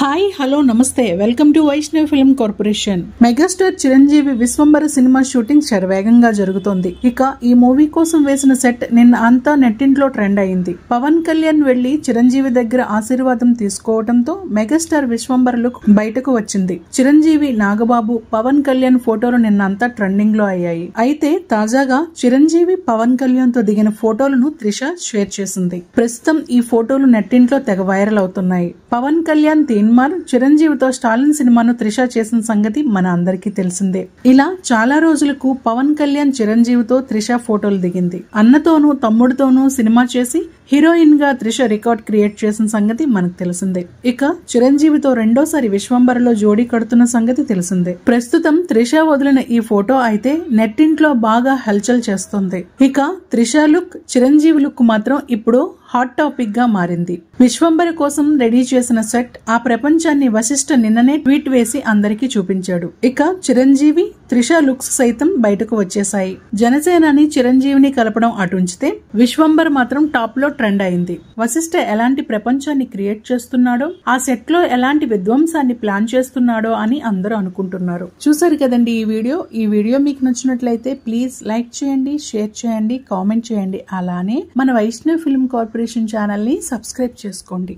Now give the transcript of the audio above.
Hi hello నమస్తే welcome to Vaishnav film corporation. Megastar Chiranjeevi Vishwambhara cinema shooting శరవేగంగా జరుగుతోంది. ఇక ఈ మూవీ కోసం వేసిన సెట్ నిన్న అంతా నెట్టింట్లో ట్రెండ్ అయింది. పవన్ కళ్యాణ్ వెళ్లి చిరంజీవి దగ్గర ఆశీర్వాదం తీసుకోవడంతో మెగాస్టార్ విశ్వంబర లుక్ బయటకు వచ్చింది. చిరంజీవి, నాగబాబు, పవన్ కళ్యాణ్ ఫోటోలు నిన్న అంతా ట్రెండింగ్ లో అయ్యాయి. అయితే తాజాగా చిరంజీవి పవన్ కళ్యాణ్ తో దిగిన ఫోటోలను త్రిష షేర్ చేసింది. ప్రస్తుతం ఈ ఫోటోలు నెట్టింట్లో తెగ వైరల్ అవుతున్నాయి. పవన్ కళ్యాణ్ చిరంజీవితో స్టాలిన్ సినిమాను త్రిష చేసిన సంగతి మన అందరికీ తెలిసిందే. ఇలా చాలా రోజులకు పవన్ కళ్యాణ్ చిరంజీవితో త్రిష ఫోటోలు దిగింది. అన్నతోనూ తమ్ముడితోనూ సినిమా చేసి హీరోయిన్ గా త్రిష రికార్డ్ క్రియేట్ చేసిన సంగతి మనకు తెలిసిందే. ఇక చిరంజీవితో రెండోసారి విశ్వంబరలో జోడీ కడుతున్న సంగతి తెలిసిందే. ప్రస్తుతం త్రిష వదిలిన ఈ ఫోటో అయితే నెట్టింట్లో బాగా హల్చల్ చేస్తుంది. ఇక త్రిష లుక్, చిరంజీవి లుక్ మాత్రం ఇప్పుడు హాట్ టాపిక్ గా మారింది. విశ్వంబర కోసం రెడీ చేసిన సెట్ ఆ ప్రపంచాన్ని వశిష్ఠ నిన్ననే ట్వీట్ వేసి అందరికీ చూపించాడు. ఇక చిరంజీవి, త్రిష లుక్స్ సైతం బయటకు వచ్చేశాయి. జనసేనాని చిరంజీవిని కలపడం అటుంచితే విశ్వంబర్ మాత్రం టాప్ లో ట్రెండ్ అయింది. వశిష్ఠ ఎలాంటి ప్రపంచాన్ని క్రియేట్ చేస్తున్నాడో, ఆ సెట్ లో ఎలాంటి విధ్వంసాన్ని ప్లాన్ చేస్తున్నాడో అని అందరూ అనుకుంటున్నారు. చూసారు కదండి ఈ వీడియో మీకు నచ్చినట్లయితే ప్లీజ్ లైక్ చేయండి, షేర్ చేయండి, కామెంట్ చేయండి. అలానే మన వైష్ణవ్ ఫిల్మ్ కార్పొరేషన్ ఛానల్ ని సబ్స్క్రైబ్ చేసుకోండి.